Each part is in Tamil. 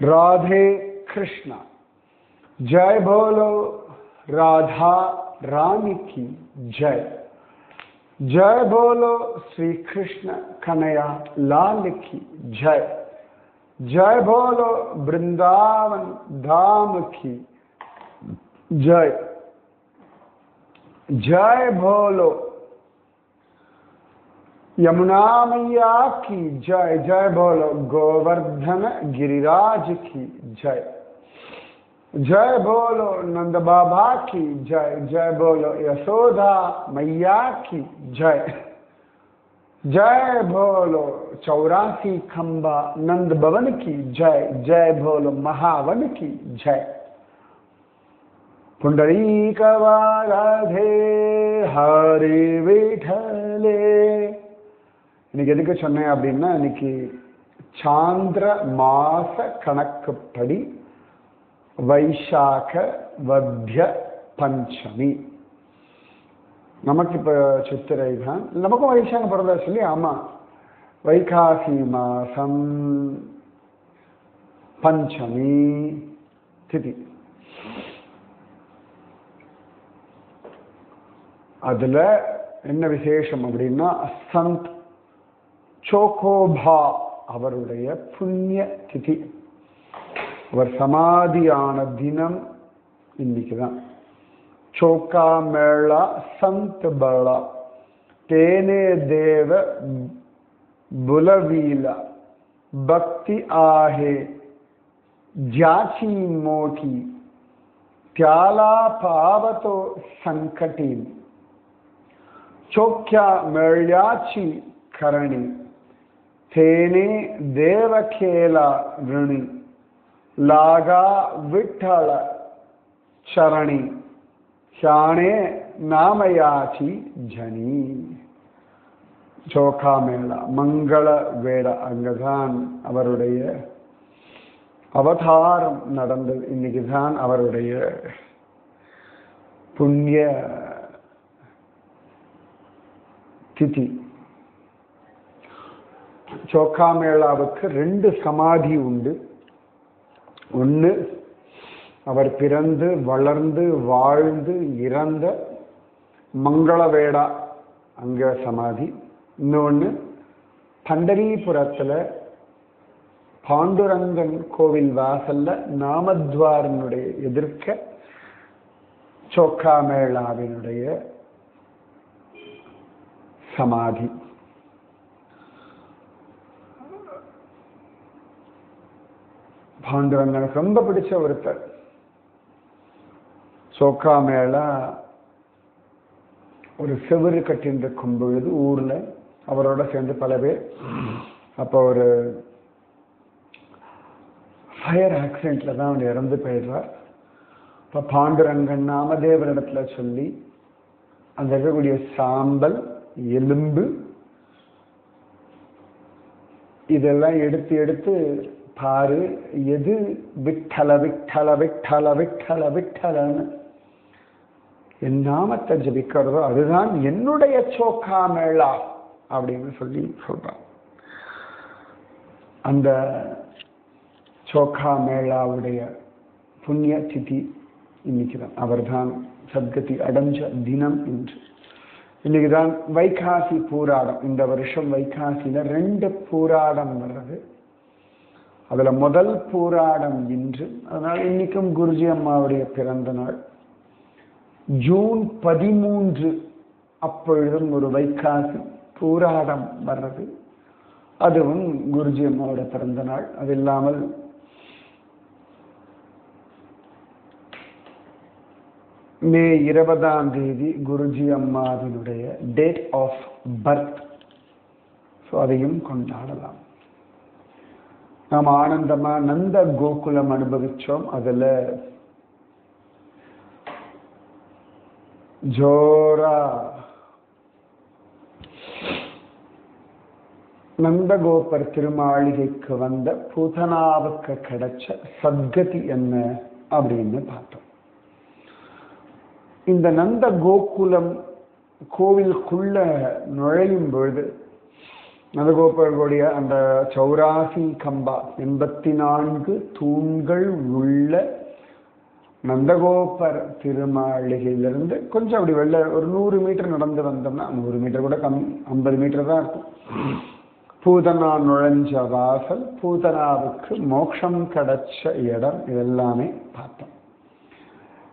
राधे कृष्णा। जय बोलो राधा रानी की जय। जय बोलो श्री कृष्ण कन्हैया लाल की जय। जय बोलो वृंदावन धाम की जय। जय बोलो यमुना मैया की जय। जय बोलो गोवर्धन गिरिराज की जय। जय बोलो नंद बाबा की जय। जय बोलो यशोदा मैया की जय। जय बोलो 84 खंबा नंद भवन की जय। जय बोलो महावन की जय। पुंडरीक वरदे हरे विठले। இன்னைக்கு எதுக்கு சொன்னேன் அப்படின்னா, இன்னைக்கு சாந்திர மாச கணக்குப்படி வைசாக வத்திய பஞ்சமி. நமக்கு இப்போ சித்திரை தான், நமக்கும் வைசாக பிறந்தா சொல்லி. ஆமாம், வைகாசி மாசம் பஞ்சமி திதி. அதுல என்ன விசேஷம் அப்படின்னா, சந்த் சோகோபா அவருடைய புண்ணிய திதி. அவர் சமாதியான தினம் இன்னைக்கு தான். சோக்கா மேளா சந்த் பலா தேனே தேவ புலவீலா பக்தி ஆஹே ஜாச்சி மோட்டி त्याला पावतो संकटी चोख्या मेळ्याची करणी तेने देवखेला ऋणी लागा विठ्ठल चरणी ह्याणे नामयाची जनी. चोखा मेला मंगल वेட அங்கதான் அவருடைய அவதாரம் நடந்தது. இன்னைக்கு தான் அவருடைய புண்ணிய திதி. சோக்கா மேளாவுக்கு 2 சமாதி உண்டு. ஒன்று அவர் பிறந்து வளர்ந்து வாழ்ந்து இறந்த மங்களவேடா அங்க சமாதி. இன்னொன்று பண்டரிபுரத்தில் பாண்டுரங்கன் கோவில் வாசல்ல நாமத்வாரனுடைய எதிர்க்க சோக்கா மேளாவினுடைய சமாதி. பாண்டுரங்கனுக்கு ரொம்ப பிடிச்ச ஒருத்தர். சோக்கா மேளா ஒரு செவரு கட்டின்னு இருக்கும் பொழுது ஊர்ல அவரோட சேர்ந்து பல பேர், அப்போ ஒரு ஃபயர் ஆக்சிடென்ட்ல தான் அவர் இறந்து போயிடுறார். இப்போ பாண்டுரங்கன் நாமதேவரிடத்துல சொல்லி அந்த இருக்கக்கூடிய சாம்பல் எலும்பு இதெல்லாம் எடுத்து எடுத்து பாரு, எது விட்டல விட்டல விட்டல விட்டல விட்டலன்னு என் நாமத்தை ஜபிக்கிறதோ அதுதான் என்னுடைய சோக்கா மேளா அப்படின்னு சொல்லி சொல்றான். அந்த சோக்கா மேளாவுடைய புண்ணிய திதி இன்னைக்கு தான். அவர் தான் சத்கதி அடைஞ்ச தினம் இன்று. இன்னைக்கு தான் வைகாசி பூராடம். இந்த வருஷம் வைகாசியில 2 பூராடம் வர்றது. அதுல முதல் பூராடம் இன்று. அதனால இன்னைக்கும் குருஜி அம்மாவுடைய பிறந்த நாள். ஜூன் 13 அப்பொழுதும் ஒரு வைகாசி பூராடம் வர்றது. அதுவும் குருஜி அம்மாவோட பிறந்த நாள். அது இல்லாமல் மே 20ஆம் தேதி குருஜி அம்மாவினுடைய டேட் ஆஃப் பர்த். ஸோ அதையும் கொண்டாடலாம். நாம் ஆனந்தமா நந்த கோகுலம் அனுபவிச்சோம். அதுல ஜோரா நந்தகோபர் திருமாளிகைக்கு வந்த பூதனாவுக்கு கிடைச்ச சத்கதி என்ன அப்படின்னு பார்த்தோம். இந்த நந்த கோகுலம் கோவிலுக்குள்ள நுழையும் பொழுது நந்தகோபருடைய அந்த சௌராசி கம்பா 84 தூண்கள் உள்ள நந்தகோபர் திருமாளிகையிலிருந்து கொஞ்சம் அப்படி வெளில ஒரு 100 மீட்டர் நடந்து வந்தோம்னா, 100 மீட்டர் கூட 50 மீட்டர் தான் இருக்கும், பூதனா நுழைஞ்ச வாசல், பூதனாவுக்கு மோட்சம் கிடைச்ச இடம், இதெல்லாமே பார்த்தோம்.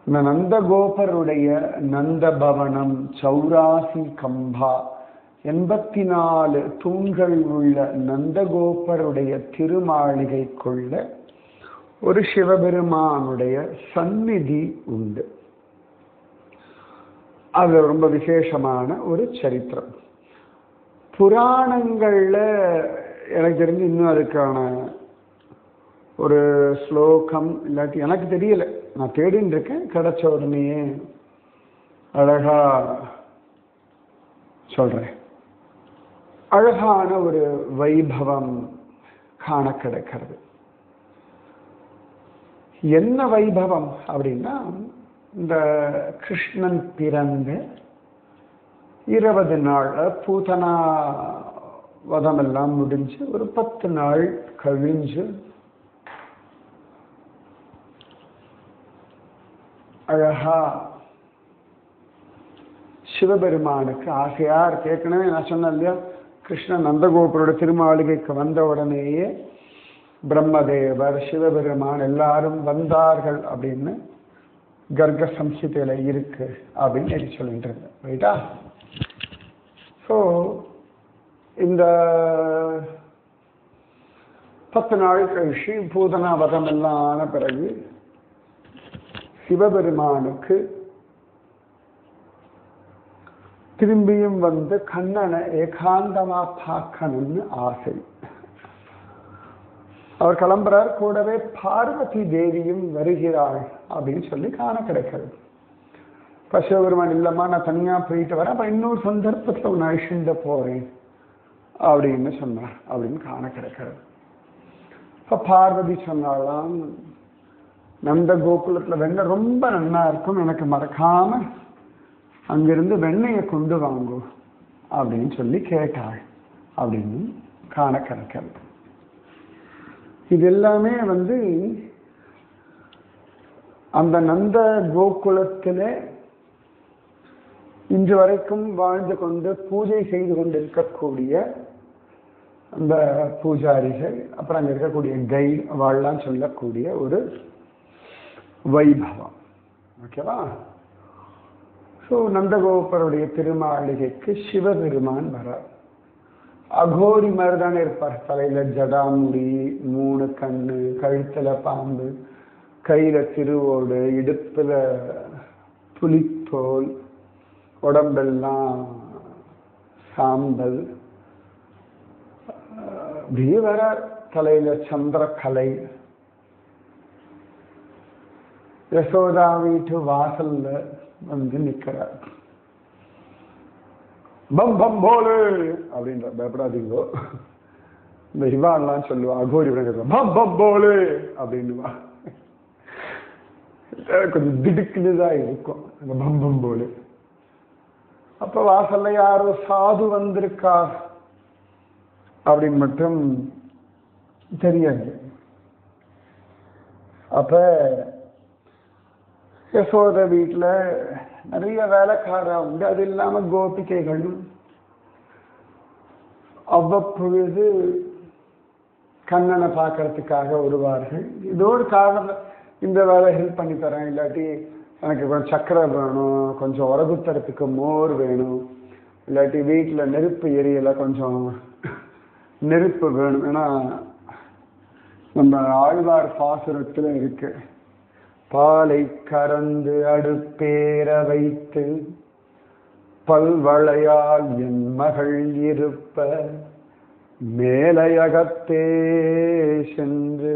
இந்த நந்தகோபருடைய நந்தபவனம் சௌராசி கம்பா 84 தூண்கள் உள்ள நந்தகோபருடைய திருமாளிகைக்குள்ள ஒரு சிவபெருமானுடைய சந்நிதி உண்டு. அது ரொம்ப விசேஷமான ஒரு சரித்திரம். புராணங்கள்ல எனக்கு தெரிஞ்சு இன்னும் அதுக்கான ஒரு ஸ்லோகம் இல்லாட்டி எனக்கு தெரியல, நான் தேடின்னு இருக்கேன், கிடைச்ச உடனேயே அழகா சொல்றேன். அழகான ஒரு வைபவம் காண கிடைக்கிறது. என்ன வைபவம் அப்படின்னா, இந்த கிருஷ்ணன் பிறந்த 20 நாள் பூதனா வதம் எல்லாம் முடிஞ்சு ஒரு 10 நாள் கழிஞ்சு அழகா சிவபெருமானுக்கு ஆசையா இருக்கு. ஏற்கனவே நான் சொன்னேன் இல்லையா, கிருஷ்ணன் நந்தகோபுரோட திருமாளிகைக்கு வந்த உடனேயே பிரம்மதேவர் சிவபெருமான் எல்லாரும் வந்தார்கள் அப்படின்னு கர்க சம்ஹிதையில இருக்கு அப்படின்னு சொல்லிட்டு இருந்தேன், ரைட்டா? ஸோ இந்த 10 நாள் கழிச்சு பூதனா வதம் எல்லாம் ஆன பிறகு சிவபெருமானுக்கு திரும்பியும் வந்து கண்ணனை ஏகாந்தமா பார்க்கணும்னு ஆசை. அவர் கிளம்புறார், கூடவே பார்வதி தேவியும் வருகிறாள் அப்படின்னு சொல்லி காண கிடைக்கிறது. சிவபெருமான் இல்லம்மா, நான் தனியா போயிட்டு வரேன், அப்ப இன்னொரு சந்தர்ப்பத்தில் ஒன்று அழிச்சுட்டு போறேன் அப்படின்னு சொன்னார் அப்படின்னு காண கிடைக்கிறது. இப்ப பார்வதி சொன்னாலாம், நந்த கோகுலத்துல வெண்ணெய் ரொம்ப நன்னா இருக்கும், எனக்கு மறக்காம அங்கிருந்து வெண்ணெயை கொண்டு வாங்கும் அப்படின்னு சொல்லி கேட்டாள் அப்படின்னு காண கிடைக்கிறது. இது எல்லாமே வந்து அந்த நந்த கோகுலத்தில இன்று வரைக்கும் வாழ்ந்து கொண்டு பூஜை செய்து கொண்டிருக்கக்கூடிய அந்த பூஜாரிகள், அப்புறம் அங்க இருக்கக்கூடிய கை வாழலாம் சொல்லக்கூடிய ஒரு வைபவம். ஓகேவா? ஸோ நந்தகோபருடைய திருமாளிகைக்கு சிவபெருமான் வரார். அகோரி மாதிரி தானே இருப்பார். தலையில ஜடாமுடி, 3 கண்ணு, கழுத்துல பாம்பு, கையில திருவோடு, இடுப்புல புலித்தோல், உடம்பெல்லாம் சாம்பல், அப்படியே வரார். தலையில சந்திரக்கலை. யசோதா வீட்டு வாசல்ல வந்து நிக்கிறார். பம் பம் போலு அப்படின்ற, பயப்படாதீங்கோ, இந்த இவான்லாம் சொல்லுவா, அகோரி பம் பம் போலு அப்படின்னுவா, கொஞ்சம் திடுக்குதான் இருக்கும் அந்த பம் பம் போலு. அப்ப வாசல்ல யாரோ சாது வந்திருக்கா அப்படின்னு மட்டும் தெரியாது. அப்ப யசோத வீட்டுல நிறைய வேலைக்காரா உண்டு. அது இல்லாம கோபிகைகளும் அவ்வப்பொழுது கண்ணனை பார்க்கறதுக்காக வருவார்கள். இதோடு காரணம், இந்த வேலை ஹெல்ப் பண்ணி தரேன், இல்லாட்டி எனக்கு கொஞ்சம் சக்கரை வேணும், கொஞ்சம் உரகுத்தரத்துக்கு மோர் வேணும், இல்லாட்டி வீட்டில் நெருப்பு எரியலை, கொஞ்சம் நெருப்பு வேணும். ஏன்னா நம்ம ஆழ்வார் பாசுரத்துல இருக்கு, பாலை கறந்து அடுப்பேற வைத்து பல்வளையால் என் மகள் இருப்ப மேலையகத்தே சென்று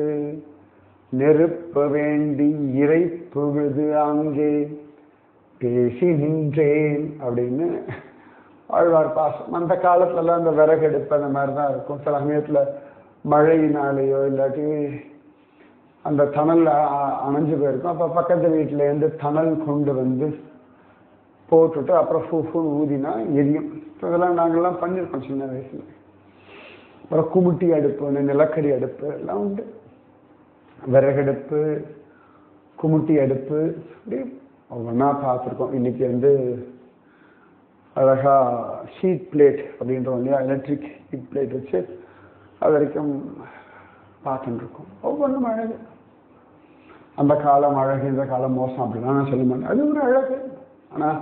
நெருப்ப வேண்டி இறை புகுது அங்கே பேசி நின்றேன் அப்படின்னு ஆழ்வார் பாசம். அந்த காலத்துல அந்த விறகு எடுப்பு அந்த மாதிரிதான் இருக்கும். சில சமயத்துல மழையினாலேயோ இல்லாட்டி அந்த தணல் அணைஞ்சு போயிருக்கும். அப்ப பக்கத்து வீட்டுல இருந்து தணல் கொண்டு வந்து போட்டுட்டு அப்புறம் ஃபூன்னு ஊதினா எரியும். இதெல்லாம் நாங்கள்லாம் பண்ணியிருக்கோம் சின்ன வயசுல. அப்புறம் குமுட்டி அடுப்பு, நிலக்கரி அடுப்பு எல்லாம் உண்டு. விறகடுப்பு, குமுட்டி அடுப்பு, இப்படி ஒவ்வொன்றா பார்த்துருக்கோம். இன்னைக்கு வந்து அழகா ஹீட் பிளேட் அப்படின்றோம் இல்லையா, எலக்ட்ரிக் ஹீட் பிளேட் வச்சு அது வரைக்கும் பார்த்துட்டு இருக்கோம். ஒவ்வொன்றும் அழகு. அந்த காலம் அழகு, இந்த காலம் மோசம் அப்படிலாம் நான் சொல்ல மாட்டேன். அது ஒரு அழகு. ஆனால்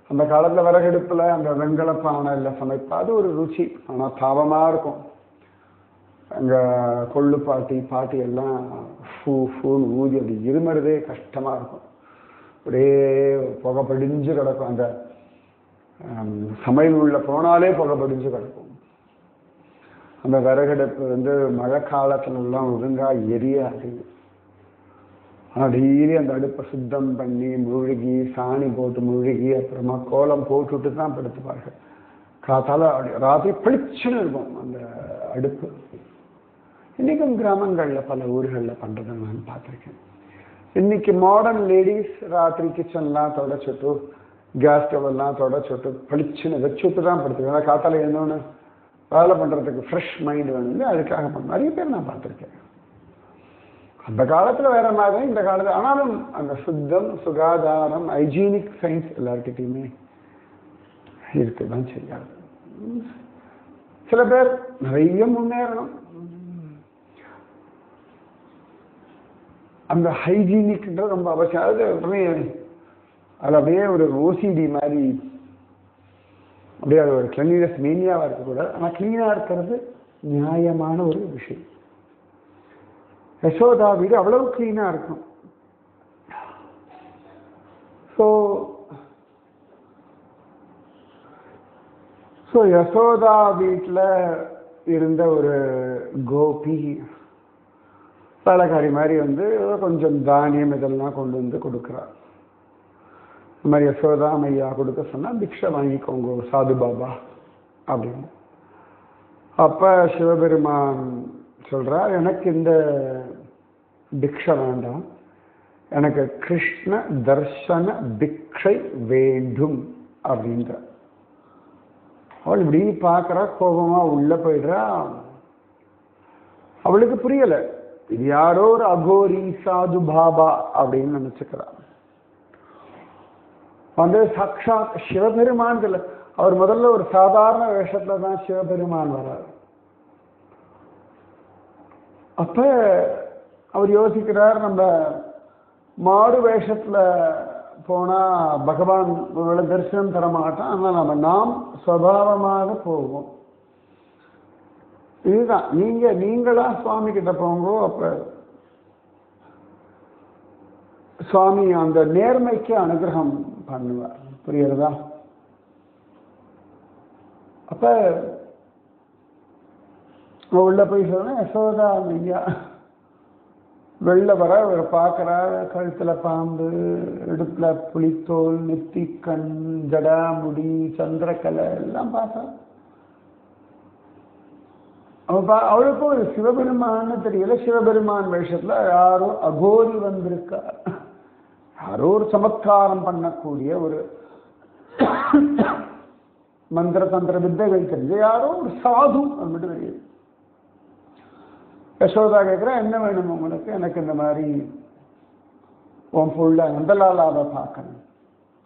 அந்த காலத்தில் விறகடுப்பில் அந்த வெண்கல பானையில் சமைப்பா அது ஒரு ருச்சி. ஆனால் பாவமாக இருக்கும். எங்கள் கொள்ளு பாட்டி எல்லாம் ஃபூன்னு ஊதி அப்படி இருமறதே கஷ்டமாக இருக்கும். ஒரே புகை படிஞ்சு கிடக்கும். அந்த சமையல் உள்ள போனாலே புகை படிஞ்சு கிடக்கும். அந்த விறகடுப்பு வந்து மழை காலத்துலலாம் ஒழுங்காக எரியாது. ஆனால் டெய்லி அந்த அடுப்பை சுத்தம் பண்ணி முழுகி சாணி போட்டு முழுகி அப்புறமா கோலம் போட்டுட்டு தான் படுத்துப்பார்கள். காத்தால ராத்திரி பளிச்சுன்னு இருக்கும் அந்த அடுப்பு. இன்றைக்கும் கிராமங்களில் பல ஊர்களில் பண்ணுறதை நான் பார்த்துருக்கேன். இன்னைக்கு மாடர்ன் லேடிஸ் ராத்திரி கிச்சன்லாம் தொடச்சுட்டு கேஸ் ஸ்டவ் எல்லாம் தொடச்சுட்டு பளிச்சுன்னு வச்சுட்டு தான் படுத்துக்கேன். ஏன்னா காத்தால என்னொன்று வேலை பண்ணுறதுக்கு ஃப்ரெஷ் மைண்ட் வேணும்னு அதுக்காக பண்ண நிறைய பேர் நான் பார்த்துருக்கேன். அந்த காலத்தில் வேற மாதிரி, இந்த காலத்தில் ஆனாலும் அந்த சுத்தம், சுகாதாரம், ஹைஜீனிக் சயின்ஸ் எல்லார்கிட்டையுமே இருக்குதான் செய்யாது. சில பேர் நிறைய முன்னேறணும். அந்த ஹைஜீனிக்ன்றது ரொம்ப அவசியம். அது அப்படியே ஒரு ஓசிடி மாதிரி, அப்படியே அது ஒரு கிளீனஸ் மேனியாவாக இருக்கக்கூடாது. ஆனால் கிளீனாக இருக்கிறது நியாயமான ஒரு விஷயம். யசோதா வீடு அவ்வளவு கிளீனாக இருக்கும். ஸோ யசோதா வீட்டில் இருந்த ஒரு கோபி வேலைக்காரி மாதிரி வந்து கொஞ்சம் தானியம் இதெல்லாம் கொண்டு வந்து கொடுக்குறார். இந்த மாதிரி யசோதா மையா கொடுக்க சொன்னால் பிக்ஷை வாங்கிக்கோங்க சாது பாபா அப்படின்னு. அப்போ சிவபெருமான் சொல்கிறார், எனக்கு இந்த பிக்ஷை வேண்டாம், எனக்கு கிருஷ்ண தர்சன பிக்ஷை வேண்டும் அப்படின்ற. அவள் இப்படி பார்க்குறா, கோபமாக உள்ளே போயிடுறா. அவளுக்கு புரியலை இது யாரோ ஒரு அகோரி சாது பாபா அப்படின்னு நினைச்சுக்கிறார். வந்து சாட்சாத் சிவபெருமான் இல்லை. அவர் முதல்ல ஒரு சாதாரண வேஷத்துல தான் சிவபெருமான் வர்றார். அப்ப அவர் யோசிக்கிறார், நம்ம மாறு வேஷத்துல போனா பகவான் ஒருவேளை தரிசனம் தர மாட்டான், ஆனால் நாம் சுவாவமாக போவோம். இதுதான் நீங்களா சுவாமி கிட்ட போங்க. அப்ப சுவாமி அந்த நேர்மைக்கு அனுகிரகம் பண்ணுவார். புரியுறதா? அப்ப உள்ள போய் சொல்றேன், யசோதா ஐயா வெளில வர பார்க்கறா, கழுத்துல பாம்பு, இடுப்புல புலித்தோல், நெத்தி கண், ஜடா முடி, சந்திரக்கலை எல்லாம் பார்த்தா. அவளுக்கும் ஒரு சிவபெருமான்னு தெரியல. சிவபெருமான் வேஷத்துல யாரோ அகோரி வந்திருக்கார், யாரோ ஒரு சமத்காரம் பண்ணக்கூடிய ஒரு மந்திர தந்திர வித்தைகள் தெரிஞ்ச யாரோ ஒரு சாது அப்படின்னு தெரியுது. யசோதா கேட்குறா, என்ன வேணும் உங்களுக்கு? எனக்கு இந்த மாதிரி உன் புள்ள நந்தலாலாவை பார்க்கணும்.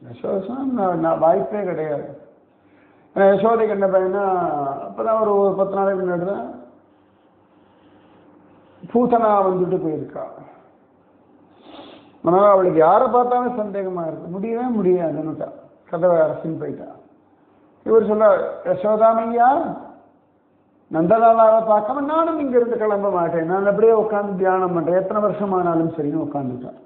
யசோதா நான் வாய்ப்பே கிடையாது. யசோதைக்கு என்ன பையனா, அப்போதான் ஒரு 10 நாளைக்கு முன்னாடி தான் பூசனா வந்துட்டு போயிருக்கா. அதனால அவளுக்கு யாரை பார்த்தாலும் சந்தேகமா இருக்கு. முடியவே முடியாதுன்னுட்டா, கதவை அரசின்னு போயிட்டா. இவர் சொல்ல, யசோதாமையா நந்தலாலாவை பார்க்காம நானும் இங்க இருந்து கிளம்ப மாட்டேன், நான் அப்படியே உட்காந்து தியானம் பண்றேன், எத்தனை வருஷமானாலும் சரின்னு உட்காந்துட்டான்.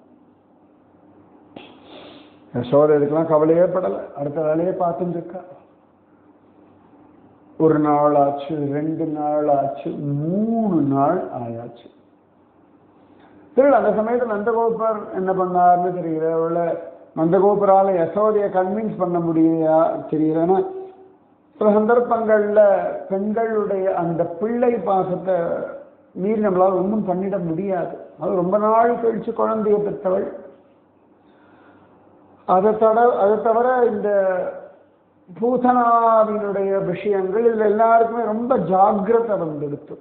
யசோதை இதுக்கெல்லாம் கவலையே படலை, அடுத்த வேலையே பார்த்துட்டு இருக்கா. 1 நாள் ஆச்சு, 2 நாள் ஆச்சு, 3 நாள் ஆயாச்சு. தெரியல. அந்த சமயத்தில் நந்தகோபர் என்ன பண்ணாருன்னு தெரியல. அவளை நந்தகோபுரால யசோதையை கன்வின்ஸ் பண்ண முடியா தெரியல. ஏன்னா சில சந்தர்ப்பங்கள்ல பெண்களுடைய அந்த பிள்ளை பாசத்தை மீறி நம்மளால் ஒன்றும் பண்ணிட முடியாது. அது ரொம்ப நாள் கழிச்சு குழந்தைய பெற்றவள். அதை தவிர இந்த பூதனாவினுடைய விஷயங்கள் இதுல எல்லாருக்குமே ரொம்ப ஜாக்கிரதை வந்துடுத்து.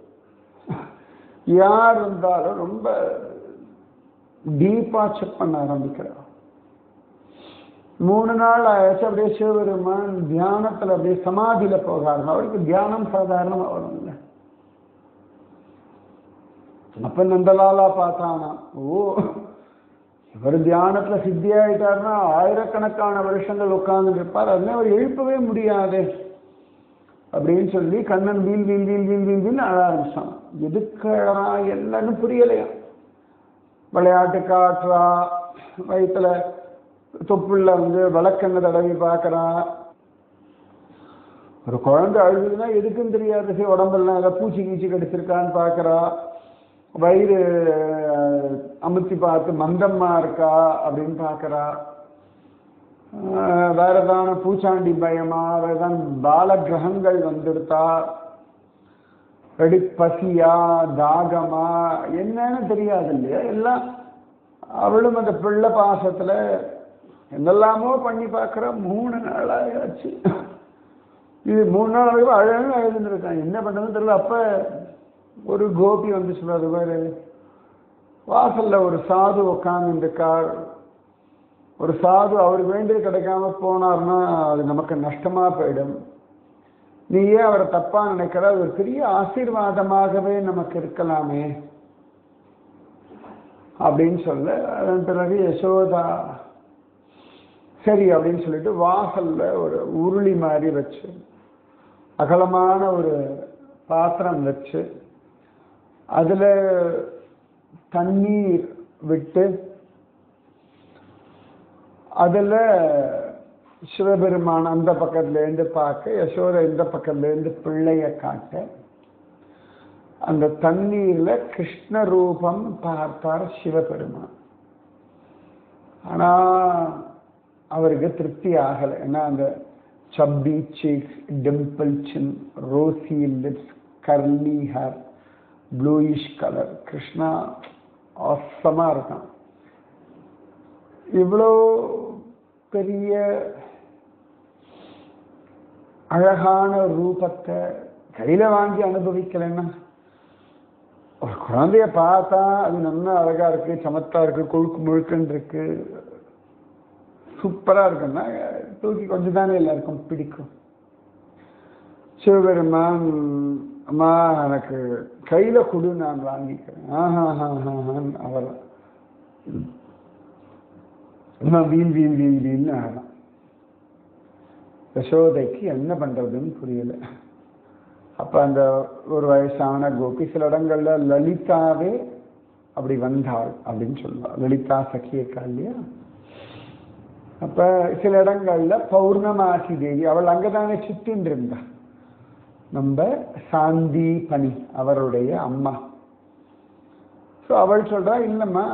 யார் இருந்தாலும் ரொம்ப டீப்பா செக் பண்ண ஆரம்பிக்கிறார். 3 நாள் ஆயிடுச்சு. அப்படியே சிவபெருமான் தியானத்துல அப்படியே சமாதியில போகாரு. அவருக்கு தியானம் சாதாரணமா வரும்ல. அப்ப நந்தலாலா பார்த்தானா, ஓ இவர் தியானத்துல சித்தி ஆயிட்டாருன்னா ஆயிரக்கணக்கான வருஷங்கள் உட்கார்ந்து இருப்பார், அதனால அவர் எழுப்பவே முடியாது அப்படின்னு சொல்லி கண்ணன் வீல் வீல் வீல் வீல் வீல் வீல் அழ ஆரம்பிச்சான். எதுக்கு அழறா என்னன்னு புரியலையா. விளையாட்டு காட்டுறா, வயிற்றுல தொப்புள்ள விளக்கெண்ணெய் தடவி பார்க்கறா. ஒரு குழந்தை அழுதுன்னா எதுக்குன்னு தெரியாது. உடம்பெல்லாம் ஏதாவது பூச்சி கீச்சி கடிச்சிருக்கான்னு பார்க்கறா. வயிறு அமுத்தி பார்த்து மந்தமா இருக்கா அப்படின்னு பார்க்கறா. வேற ஏதான பூச்சாண்டி பயமா, வேற ஏதாவது பால கிரகங்கள் வந்துடுத்தா, ரெடி பசியா தாகமா என்னன்னு தெரியாது இல்லையா. எல்லாம் அவளும் அந்த பிள்ளை பாசத்துல என்னெல்லாமோ பண்ணி பார்க்குற. 3 நாள் ஆயாச்சு. இது 3 நாள் அழுதுன்னு இருக்கான். என்ன பண்றதுன்னு தெரியல. அப்ப ஒரு கோபி சொல்றாரு, வேறு வாசல்ல ஒரு சாது உட்கார்ந்து இருக்கார். ஒரு சாது அவருக்கு வேண்டியது கிடைக்காம போனார்னா அது நமக்கு நஷ்டமா போயிடும். நீ ஏன் அவரை தப்பா நினைக்கிற, அது ஒரு பெரிய ஆசீர்வாதமாகவே நமக்கு இருக்கலாமே அப்படின்னு சொல்ல, அதன் பிறகு யசோதா சரி அப்படின்னு சொல்லிட்டு வாசல்ல ஒரு உருளி மாதிரி வச்சு, அகலமான ஒரு பாத்திரம் வச்சு, அதுல தண்ணீர் விட்டு, அதுல சிவபெருமான் அந்த பக்கத்துல இருந்து பார்க்க, யசோதை இந்த பக்கத்துல இருந்து பிள்ளைய காட்ட, அந்த தண்ணீர்ல கிருஷ்ண ரூபம் பார்த்தார் சிவபெருமான். ஆனா அவருக்கு திருப்தி ஆகலை. ஏன்னா அந்த chubby cheeks, dimple chin, rosy lips, curly hair, bluish colour, Krishna ஆசமா இருக்கான். இவ்வளோ பெரிய அழகான ரூபத்தை கையில வாங்கி அனுபவிக்கலைன்னா, ஒரு குழந்தைய பார்த்தா அது நல்லா அழகா இருக்கு, சமத்தா இருக்கு, கொழுக்கு முழுக்குன்னு இருக்கு, சூப்பரா இருக்குன்னா தூக்கி கொஞ்சம் தானே எல்லாருக்கும் பிடிக்கும். சிவபெருமான், அம்மா எனக்கு கையில கொடு நான் வாங்கிக்கிறேன். அவர் வீல் வீல் வீல் வீல்னு ஆகலாம். யசோதைக்கு என்ன பண்றதுன்னு புரியல. அப்ப அந்த ஒரு வயசான கோபி, சில இடங்கள்ல லலிதாவே அப்படி வந்தாள் அப்படின்னு சொல்லுவா. லலிதா சഖி இருக்கா இல்லையா. அப்ப சில இடங்கள்ல பௌர்ணமாசி தேவி, அவள் அங்கதானே சுத்தின்னு இருந்தா. நம்ம சாந்தி பனி அவருடைய அம்மா. ஸோ அவள் சொல்றா, இல்லம்மா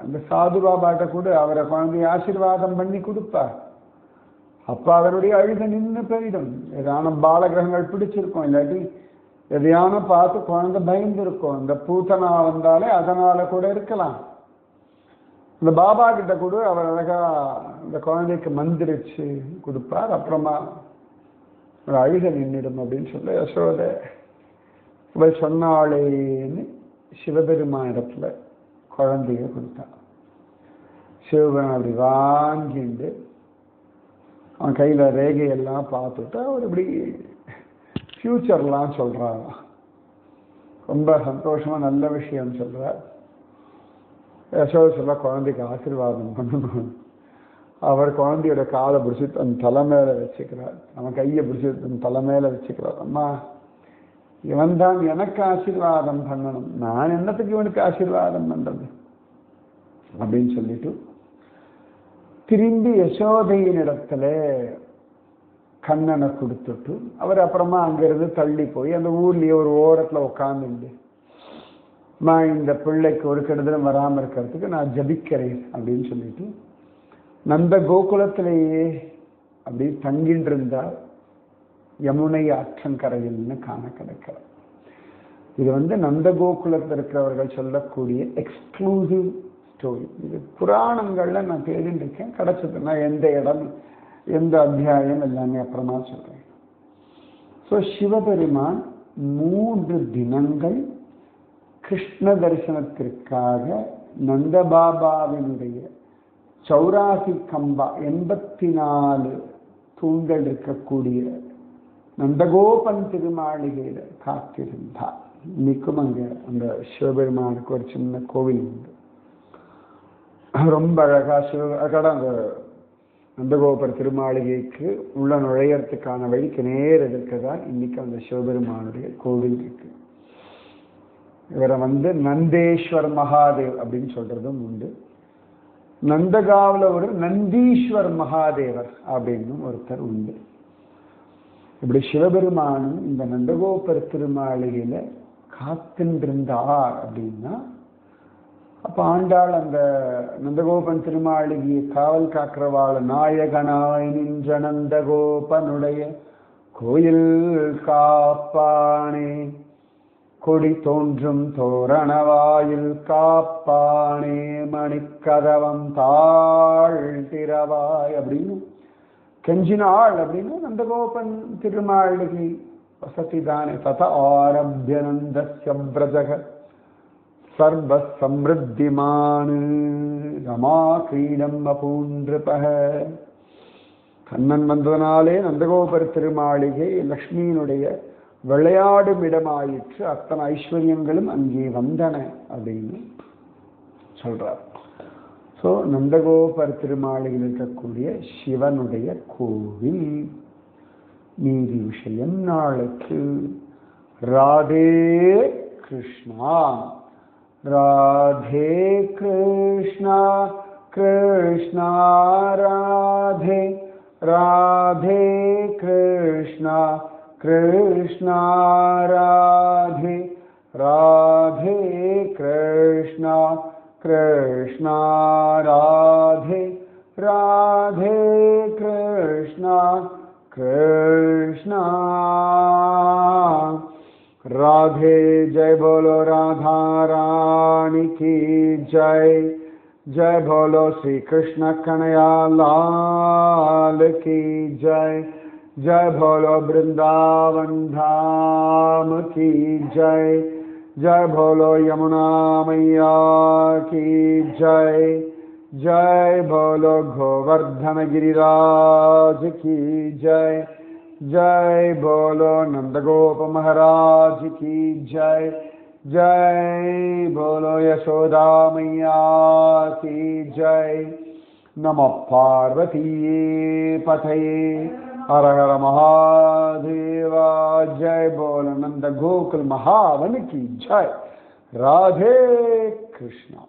இந்த சாது பாபாட்ட கூட அவரை குழந்தைய ஆசீர்வாதம் பண்ணி கொடுப்பா. அப்ப அவருடைய அழுக நின்று போயிடும். ஏதான பாலகிரகங்கள் பிடிச்சிருக்கும், இல்லாட்டி எதையான பார்த்து குழந்தை பயந்து இருக்கும். இந்த பூத்தனா வந்தாலே அதனால கூட இருக்கலாம். இந்த பாபா கிட்ட கூட அவர் அழகா இந்த குழந்தைக்கு மந்திரிச்சு கொடுப்பார். அப்புறமா ஒரு அழுக நின்றுடும் அப்படின்னு சொல்ல யசோதை இவள் சொன்னாளேன்னு சிவபெருமான் இடத்துல குழந்தைய கொடுத்தான். சிவபெருமான் அப்படி வாங்கிண்டு அவன் கையில ரேகையெல்லாம் பார்த்துட்டு அவர் இப்படி ஃபியூச்சர்லாம் சொல்றாங்க. ரொம்ப சந்தோஷமா நல்ல விஷயம் சொல்றார். யசோதை சொல்ல, குழந்தைக்கு ஆசீர்வாதம் பண்ணணும். அவர் குழந்தையோட காலை பிடிச்சி தன் தலை மேல வச்சுக்கிறார். அவன் கையை பிடிச்சி தன் தலை மேல வச்சுக்கிறார். அம்மா இவன் தான் எனக்கு ஆசீர்வாதம் பண்ணணும், நான் என்னத்துக்கு இவனுக்கு ஆசீர்வாதம் பண்றது அப்படின்னு சொல்லிட்டு திரும்பி யசோதையின் இடத்துல கண்ணனை கொடுத்துட்டு அவர் அப்புறமா அங்கிருந்து தள்ளி போய் அந்த ஊர்லயே ஒரு ஓரத்துல உட்கார்ந்து, நான் இந்த பிள்ளைக்கு ஒரு கெடுதலும் வராம இருக்கிறதுக்கு நான் ஜபிக்கிறேன் அப்படின்னு சொல்லிட்டு நந்த கோகுலத்திலேயே அப்படி தங்கிட்டு இருந்தார். யமுனை ஆற்றங்கரையில்னு காண கிடைக்கிற இது நந்த கோகுலத்தில் இருக்கிறவர்கள் சொல்லக்கூடிய எக்ஸ்க்ளூசிவ் ஸ்டோரி. இது புராணங்கள்ல நான் தேடிட்டு இருக்கேன், கிடைச்சதுன்னா எந்த இடம் எந்த அத்தியாயம் எல்லாமே அப்புறமா சொல்றேன். ஸோ சிவபெருமான் 3 தினங்கள் கிருஷ்ண தரிசனத்திற்காக நந்தபாபாவினுடைய சௌராசி கம்பா 84 தூண்கள் இருக்கக்கூடிய நந்தகோபன் திருமாளிகையில காத்திருந்தார். இன்னைக்கும் அங்க அந்த சிவபெருமானுக்கு ஒரு சின்ன கோவில் உண்டு. ரொம்ப அழகா அந்த நந்தகோபர் திருமாளிகைக்கு உள்ள நுழையறதுக்கான வழிக்கு நேர இருக்கிறதா இன்னைக்கு அந்த சிவபெருமானுடைய கோவில் இருக்கு. இவரை நந்தேஸ்வர் மகாதேவ் அப்படின்னு சொல்றதும் உண்டு. நந்தகாவில் ஒரு நந்தீஸ்வர் மகாதேவர் அப்படின்னு ஒருத்தர் உண்டு. இப்படி சிவபெருமானும் இந்த நந்தகோபர் திருமாளிகையில காத்துருந்தார் அப்படின்னா, அப்ப ஆண்டாள் அந்த நந்தகோபன் திருமாளிகையை காவல் காக்கிறவாள் நாயகனாய் நின்ற நந்தகோபனுடைய கோயில் காப்பானே, கொடி தோன்றும் தோரணவாயில் காப்பானே, மணிக்கதவம் தாழ்த்திரவாய் அப்படின்னு கெஞ்சினாள். அப்படின்னு நந்தகோபன் திருமாளிகை வசதிதானே. தத ஆரம்பிய நந்தஸ்ய வ்ரஜக சர்வ சம்ருத்திமான் ரமா கிரீடம் அபூன்றுபக. கண்ணன் வந்ததனாலே நந்தகோபர் திருமாளிகை லக்ஷ்மியினுடைய விளையாடும் இடமாயிற்று. அத்தனை ஐஸ்வர்யங்களும் அங்கே வந்தன அப்படின்னு சொல்றார். ஸோ நந்தகோபர் திருமாளிகையில் இருக்கக்கூடிய சிவனுடைய கோவில். நீதி விஷயம் நாளைக்கு. ராதே கிருஷ்ணா. ராதே கிருஷ்ணா கிருஷ்ணா ராதே, ராதே கிருஷ்ணா கிருஷ்ணா ராதே, ராதே கிருஷ்ணா கிருஷ்ணா ராதே, ராதே கிருஷ்ணா கிருஷ்ணா राधे. जय बोलो राधा रानी की जय. जय बोलो श्री कृष्ण कन्हैया लाल की जय. जय बोलो वृंदावन धाम की जय. जय बोलो यमुना मैया की जय. जय बोलो गोवर्धन गिरिराज की जय. जय बोलो नंदगोप महाराज की जय. जय बोलो यशोदा मैया की जय. नमः पार्वती पतये हर हर महादेवा. जय बोलो नंद गोकुल महावन की जय. राधे कृष्णा.